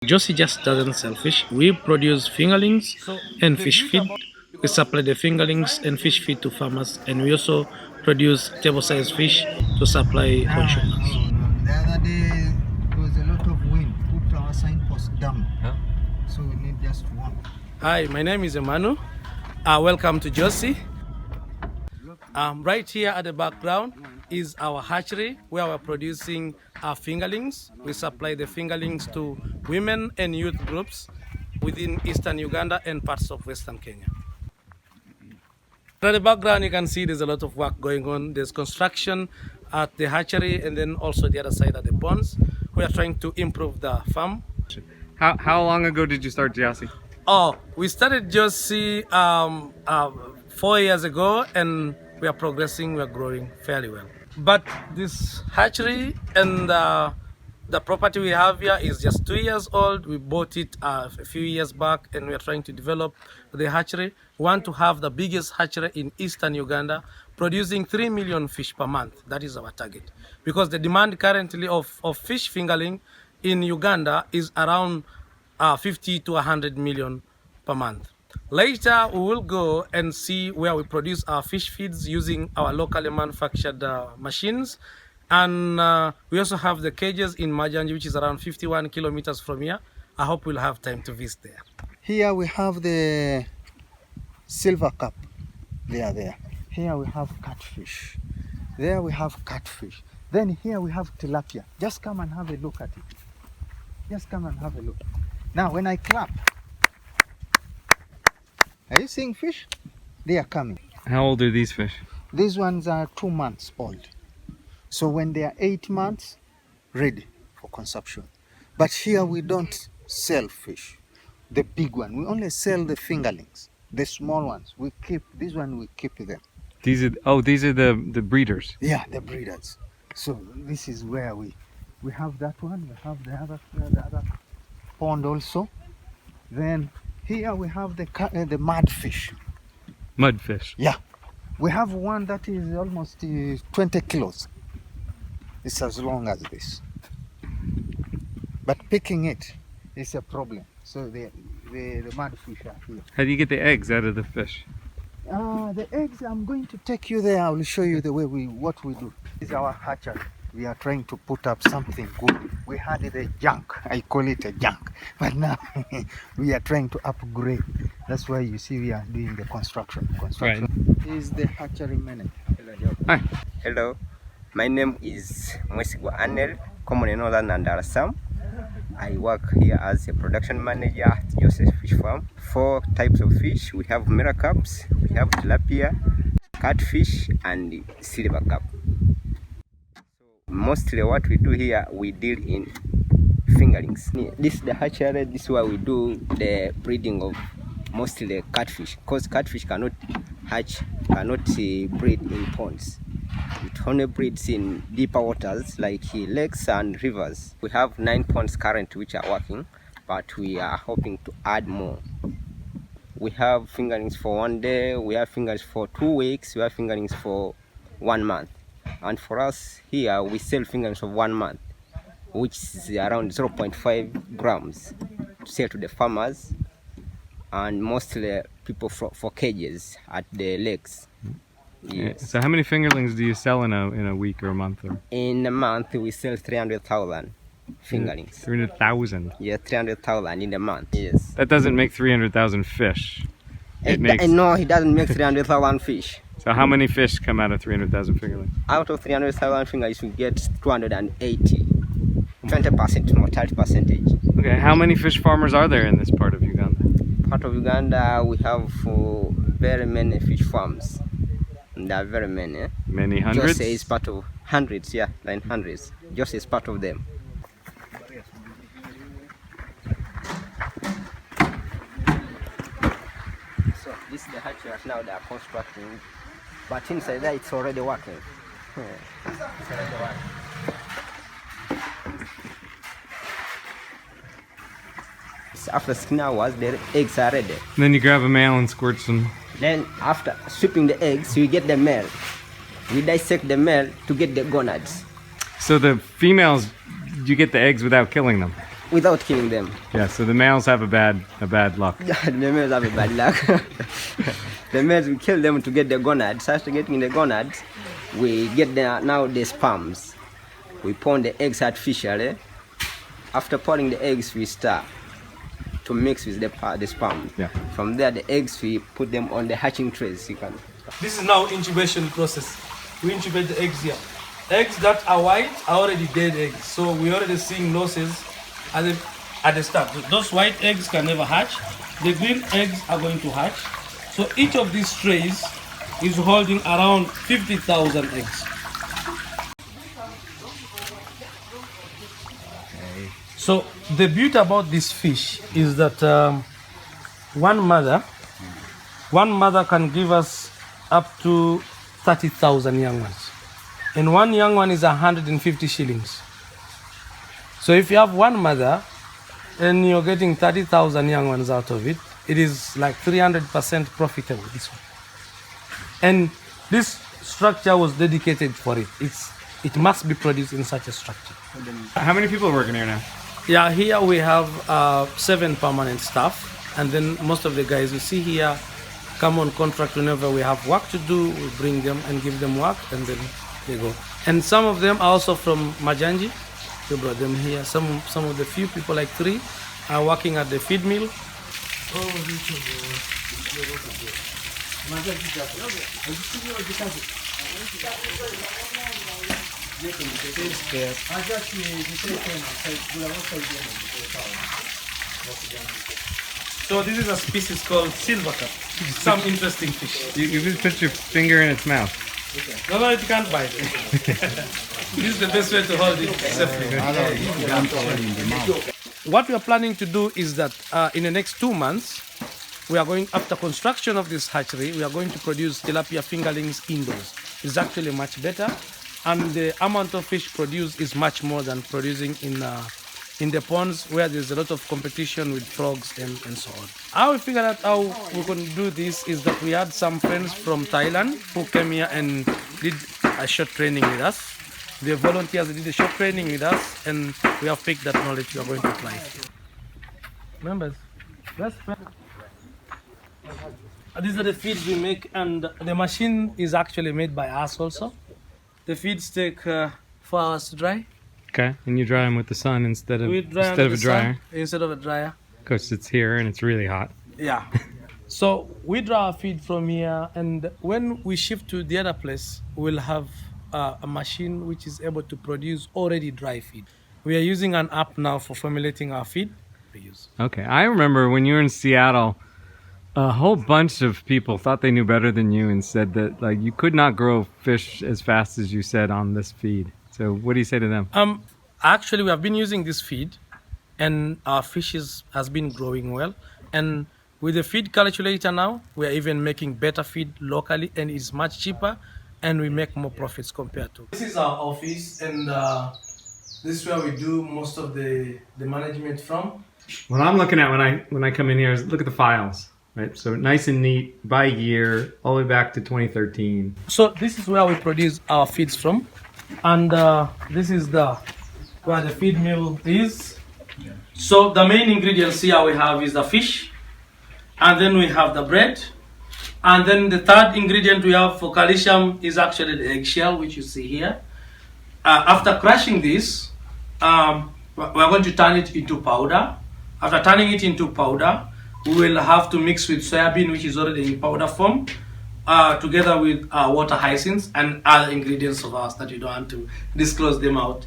Geossy just doesn't sell fish. We produce fingerlings and fish feed. We supply the fingerlings and fish feed to farmers, and we also produce table-sized fish to supply consumers. The other day there was a lot of wind. Put our signpost down. Huh? So we need just one. Hi, my name is Emanu. Welcome to Geossy. Right here at the background is our hatchery where we're producing our fingerlings. We supply the fingerlings to women and youth groups within eastern Uganda and parts of western Kenya. At the background you can see there's a lot of work going on. There's construction at the hatchery and then also the other side at the ponds. We are trying to improve the farm. How long ago did you start Geossy? Oh, we started Geossy 4 years ago, and we are progressing, we are growing fairly well. But this hatchery and the property we have here is just 2 years old. We bought it a few years back, and we are trying to develop the hatchery. We want to have the biggest hatchery in eastern Uganda, producing 3 million fish per month. That is our target. Because the demand currently of fish fingerling in Uganda is around 50 to 100 million per month. Later, we will go and see where we produce our fish feeds using our locally manufactured machines. And we also have the cages in Majanji, which is around 51 kilometers from here. I hope we'll have time to visit there. Here we have the silver cup. They are there. Here we have catfish. There we have catfish. Then here we have tilapia. Just come and have a look at it. Just come and have a look. Now when I clap, are you seeing fish? They are coming. How old are these fish? These ones are 2 months old. So when they are 8 months, ready for consumption. But here we don't sell fish, the big one. We only sell the fingerlings, the small ones. We keep, this one we keep them. These are the breeders. Yeah, the breeders. So this is where we have that one, we have the other pond also. Then here we have the mudfish. Mudfish. Yeah. We have one that is almost 20 kilos. It's as long as this. But picking it is a problem. So the mudfish are here. How do you get the eggs out of the fish? The eggs, I'm going to take you there. I will show you the way what we do. This is our hatchery. We are trying to put up something good. We had it a junk. I call it a junk. But now we are trying to upgrade. That's why you see we are doing the construction. Right. Is the hatchery manager. Hi. Hello, my name is Mwesigwa Anel, commonly known as Nandara Sam. I work here as a production manager at Geossy Fish Farm. 4 types of fish. We have meracaps, we have tilapia, catfish, and silver cap. Mostly what we do here, we deal in fingerlings. This is the hatchery. This is where we do the breeding of mostly the catfish, because catfish cannot hatch, cannot breed in ponds. It only breeds in deeper waters like lakes and rivers. We have 9 ponds currently which are working, but we are hoping to add more. We have fingerlings for 1 day, we have fingerlings for 2 weeks, we have fingerlings for 1 month. And for us here, we sell fingerlings of 1 month, which is around 0.5 grams to sell to the farmers and mostly people for cages at the lakes. Yes. So how many fingerlings do you sell in a week or a month? Or? In a month, we sell 300,000 fingerlings. 300,000? Yeah, 300,000 in a month, yes. That doesn't make 300,000 fish. No, it doesn't make 300,000 fish. So how many fish come out of 300,000 fingerlings? Out of 300,000 fingerlings, we get 280. 20% mortality percentage. Okay, how many fish farmers are there in this part of Uganda? Part of Uganda, we have very many fish farms. There are very many. Many hundreds? Geossy is part of hundreds, yeah, like hundreds. Geossy is part of them. So this is the hatchery right now they are constructing, but inside there it's already working. It's already working. So after 16 hours, the eggs are ready. And then you grab a male and squirt some. Then after sweeping the eggs, we get the male. We dissect the male to get the gonads. So the females, you get the eggs without killing them? without killing them. Yeah, so the males have a bad luck. The males have a bad luck. The males, we kill them to get the gonads. After getting the gonads, we get now the sperms. We pond the eggs artificially. After pouring the eggs, we start to mix with the sperm. Yeah. From there, the eggs, we put them on the hatching trays. You can. This is now incubation process. We incubate the eggs here. Eggs that are white are already dead eggs. So we're already seeing losses at the start. Those white eggs can never hatch. The green eggs are going to hatch. So each of these trays is holding around 50,000 eggs. So the beauty about this fish is that one mother can give us up to 30,000 young ones. And one young one is 150 shillings. So if you have one mother and you're getting 30,000 young ones out of it, it is like 300% profitable, this one. And this structure was dedicated for it. It must be produced in such a structure. How many people are working here now? Yeah, here we have 7 permanent staff, and then most of the guys you see here come on contract whenever we have work to do. We bring them and give them work, and then they go. And some of them are also from Majanji. We brought them here. Some of the few people, like 3, are working at the feed mill. So this is a species called silvercup. Some interesting fish. You just put your finger in its mouth. No, it can't bite. This is the best way to hold it safely. What we are planning to do is that in the next 2 months, we are going, after construction of this hatchery, we are going to produce tilapia fingerlings indoors. It's actually much better, and the amount of fish produced is much more than producing in the ponds where there's a lot of competition with frogs and so on. How we figured out how we can do this is that we had some friends from Thailand who came here and did a short training with us. The volunteers did a short training with us, and we have picked that knowledge we are going to apply it. Members, these are the feeds we make, and the machine is actually made by us also. The feeds take 4 hours to dry. Okay, and you dry them with the sun instead of We dry a dryer. instead of a dryer. Because it's here and it's really hot. Yeah. So we draw our feed from here, and when we shift to the other place, we'll have a machine which is able to produce already dry feed. We are using an app now for formulating our feed. Okay, I remember when you were in Seattle, a whole bunch of people thought they knew better than you and said that like you could not grow fish as fast as you said on this feed. So what do you say to them? Actually, we have been using this feed, and our fish has been growing well. And with the feed calculator now, we are even making better feed locally, and it's much cheaper, and we make more profits compared to. This is our office, and this is where we do most of the management from. What I'm looking at when I come in here is look at the files, right? So nice and neat by year, all the way back to 2013. So this is where we produce our feeds from, and this is where the feed mill is. So the main ingredients here we have is the fish, and then we have the bread, and then the third ingredient we have for calcium is actually the eggshell, which you see here. After crushing this, we're going to turn it into powder. After turning it into powder, we will have to mix with soybean, which is already in powder form, together with water hyacinths and other ingredients of ours that you don't want to disclose them out.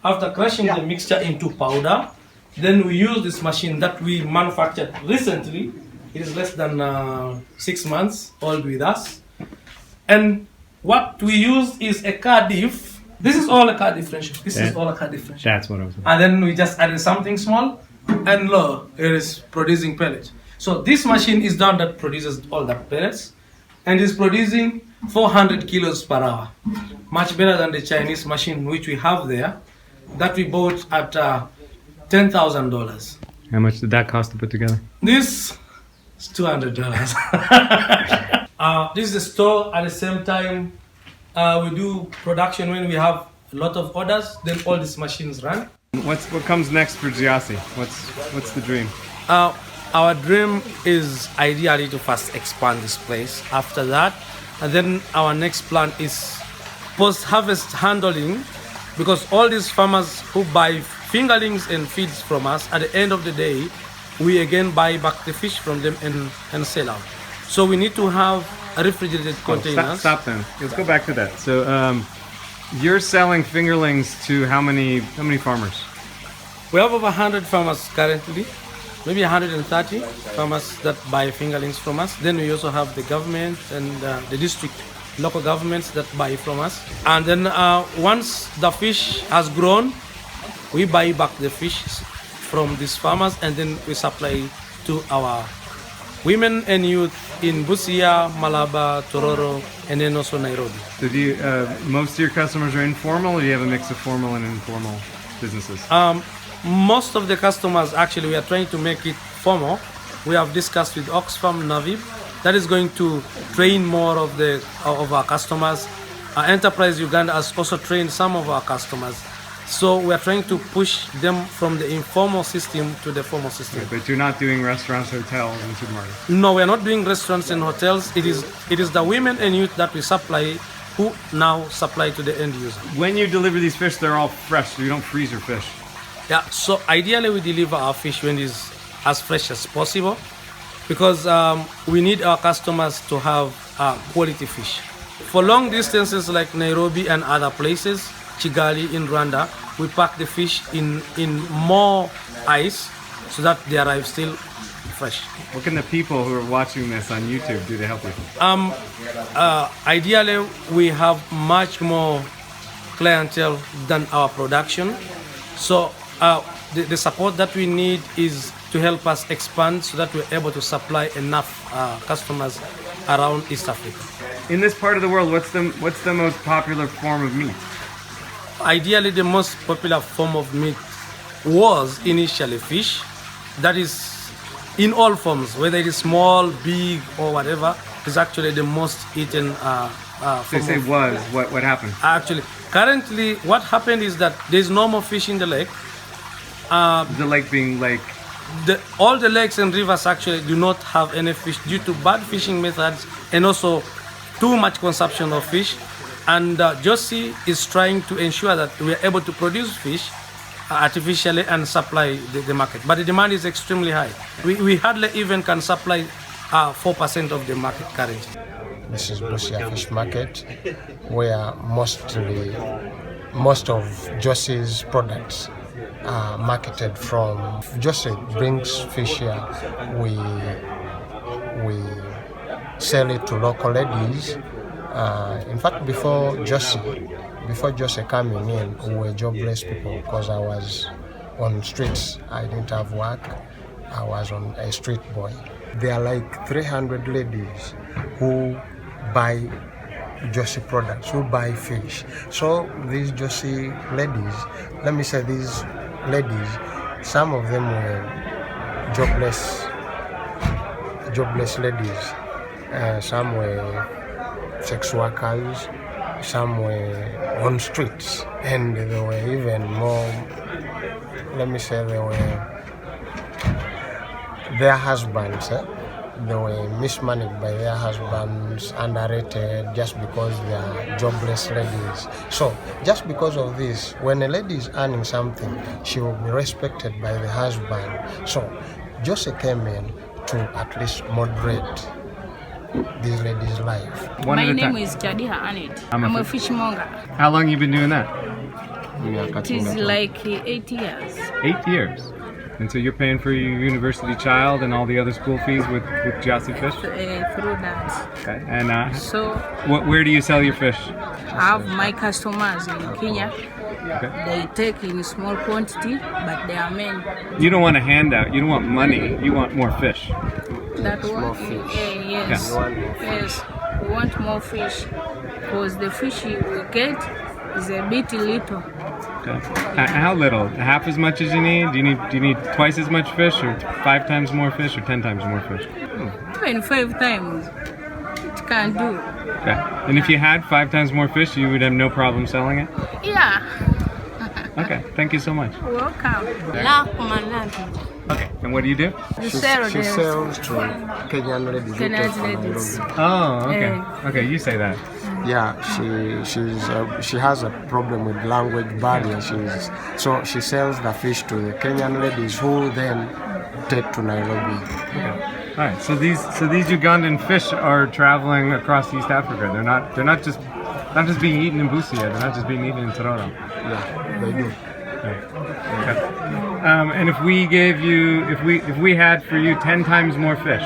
After crushing the mixture into powder, then we use this machine that we manufactured recently. It is less than 6 months old with us. And what we use is a Cardiff. This is all a Cardiff differential. This is all a Cardiff differential. That's what I was saying. And then we just added something small, and lo, it is producing pellets. So this machine is the one that produces all the pellets, and is producing 400 kilos per hour. Much better than the Chinese machine which we have there, that we bought at $10,000. How much did that cost to put together? This is $200. This is the store. At the same time, we do production when we have a lot of orders, then all these machines run. What comes next for Geossy? What's the dream? Our dream is ideally to first expand this place. After that, and then our next plan is post-harvest handling, because all these farmers who buy fingerlings and feeds from us, at the end of the day, we again buy back the fish from them and sell out. So we need to have refrigerated containers. Stop then. Let's go back to that. So you're selling fingerlings to how many farmers? We have over 100 farmers currently, maybe 130 farmers that buy fingerlings from us. Then we also have the government and the district, local governments that buy from us. And then once the fish has grown, we buy back the fish from these farmers, and then we supply to our women and youth in Busia, Malaba, Tororo, and then also Nairobi. So do you, most of your customers are informal, or do you have a mix of formal and informal businesses? Most of the customers, actually, we are trying to make it formal. We have discussed with Oxfam Navib that is going to train more of our customers. Enterprise Uganda has also trained some of our customers. So we are trying to push them from the informal system to the formal system. Okay, but you're not doing restaurants, hotels, and supermarkets? No, we are not doing restaurants and hotels. It is the women and youth that we supply who now supply to the end user. When you deliver these fish, they're all fresh, so you don't freeze your fish. Yeah, so ideally we deliver our fish when it's as fresh as possible, because we need our customers to have quality fish. For long distances like Nairobi and other places, Kigali in Rwanda, we pack the fish in more ice so that they arrive still fresh. What can the people who are watching this on YouTube do to help you? Ideally, we have much more clientele than our production. So the support that we need is to help us expand so that we're able to supply enough customers around East Africa. In this part of the world, what's the most popular form of meat? Ideally, the most popular form of meat was initially fish. That is in all forms, whether it is small, big, or whatever, is actually the most eaten They say was. What happened? Actually, currently, what happened is that there's no more fish in the lake. The lake being like... all the lakes and rivers actually do not have any fish due to bad fishing methods and also too much consumption of fish. And Geossy is trying to ensure that we are able to produce fish artificially and supply the market. But the demand is extremely high. We hardly even can supply 4% of the market currently. This is Busia Fish Market, where most of Geossy's products are marketed from. Geossy brings fish here. We sell it to local ladies. In fact, before Geossy coming in, we were jobless people because I was on streets. I didn't have work. I was on a street boy. There are like 300 ladies who buy Geossy products, who buy fish. So these Geossy ladies, let me say these ladies, some of them were jobless ladies. Some were sex workers, some were on streets, and there were even more, let me say, there were their husbands, they were mismanaged by their husbands, underrated, just because they are jobless ladies. So just because of this, when a lady is earning something, she will be respected by the husband. So Geossy came in to at least moderate this lady's life. My name is Jadiha Anet. I'm a fishmonger. How long you been doing that? It is like 8 years. 8 years. And so you're paying for your university child and all the other school fees with Geossy fish? Through that. Okay. And so where do you sell your fish? I have my customers in Kenya. Okay. They take in small quantity, but they are men. You don't want a handout. You don't want money. You want more fish. That one, yes. Yeah. Yes. We want more fish because the fish we get is a bit little. Okay. How little? Half as much as you need? Do you need twice as much fish, or 5 times more fish, or 10 times more fish? Even 5 times, it can do. Okay. And if you had 5 times more fish, you would have no problem selling it? Yeah. Okay, thank you so much. Welcome. Okay, and what do you do? You She sell sells to Kenyan ladies. who Kenyan take from ladies. Nairobi. Oh, okay. Okay, you say that. Yeah, she has a problem with language barrier. So she sells the fish to the Kenyan ladies who then take to Nairobi. Okay. All right. So these Ugandan fish are traveling across East Africa. They're not just being eaten in Busia. They're not just being eaten in Tororo. Yeah, they do. Okay. And if we gave you, if we had for you 10 times more fish,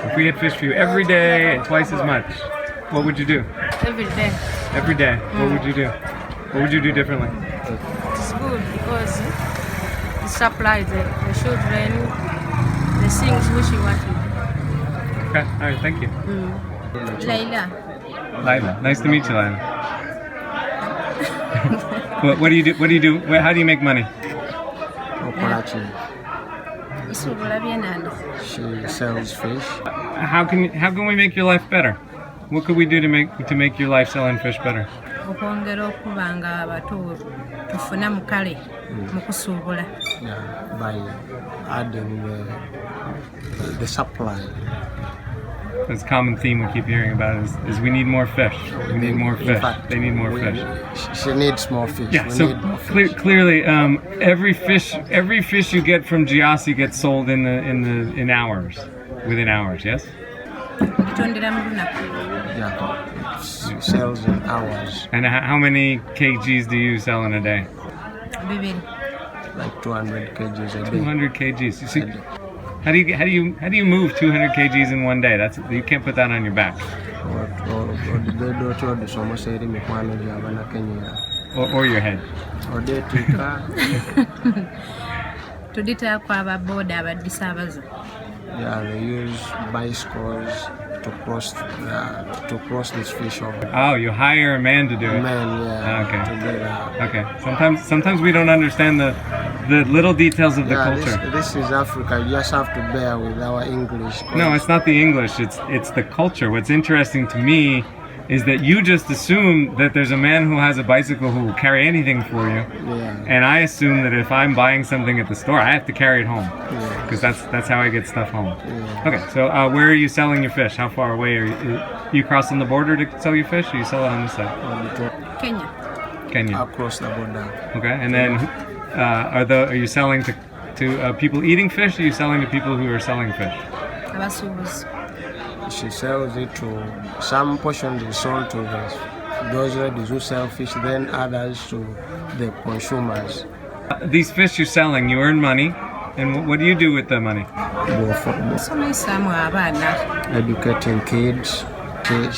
if we had fish for you every day, twice as much, what would you do? Every day. Every day. What would you do? What would you do differently? It's good because the supply, the children, the things which you want to do. Okay. All right. Thank you. Layla. Laila. Nice to meet you, Laila. What do you do? What do you do? How do you make money? Operachi. Isubula byenanda. She sells fish. How can we make your life better? What could we do to make your life selling fish better? Okwongera okuba nga abato tufuna mukale mu kusuubula. Yeah, by adding the supply. This common theme we keep hearing about is we need more fish. We need more fish. They need more fish. She needs more fish. Yeah. We So need more fish. clearly, every fish you get from Geossy gets sold in hours, within hours. Yes. Bitondera mu lunaku. Yeah, she sells in hours, And how many kgs do you sell in a day? Bibiri. like 200 kgs a day. 200 kgs. You see, how do you move 200 kgs in one day? You can't put that on your back. Or your head. Tuditaako ababoda abadisaabaza. Yeah, they use bicycles to cross this fish over. Oh, you hire a man to do it. Man, yeah. Okay. To do that. Okay. Sometimes we don't understand the little details of the Yeah, culture. this is Africa. You just have to bear with our English. No, it's not the English. It's the culture. What's interesting to me is that you just assume that there's a man who has a bicycle who will carry anything for you, Yeah. and I assume that if I'm buying something at the store, I have to carry it home Yeah. because that's how I get stuff home. Yeah. Okay, so where are you selling your fish? How far away are you crossing the border to sell your fish, or you sell it on this side? Kenya. Kenya. Across the border. Okay, and then are you selling to people eating fish? Or are you selling to people who are selling fish? Abasuubuzi. She sells it to some portions is sold to those ladies who sell fish, then others to the consumers. These fish you're selling, you earn money, and what do you do with the money? Somesaamu abaana. Educating kids.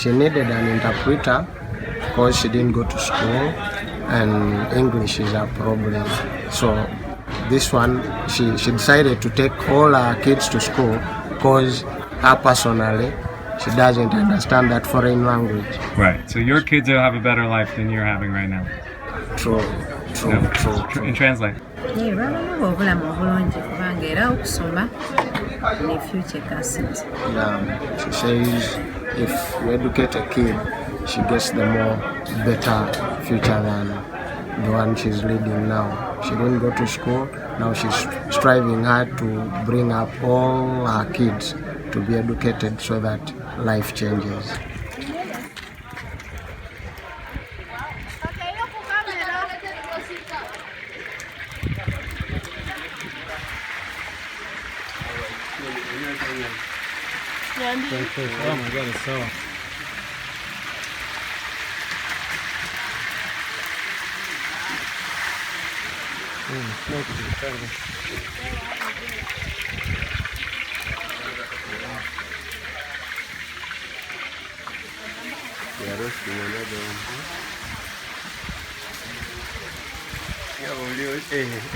She needed an interpreter because she didn't go to school and English is a problem. So this one, she decided to take all her kids to school because her personally, she doesn't understand that foreign language. Right. So your kids will have a better life than you're having right now. True. And translate. Babamu obulamu obulungi kubanga era okusoma ne future castings. Yeah, she says if you educate a kid, she gets the more better future than the one she's leading now. She didn't go to school, now she's striving hard to bring up all her kids to be educated so that life changes. Oh my God, it's so.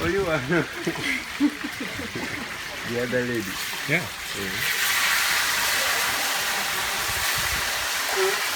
Only one. The other lady. Yeah. Yeah.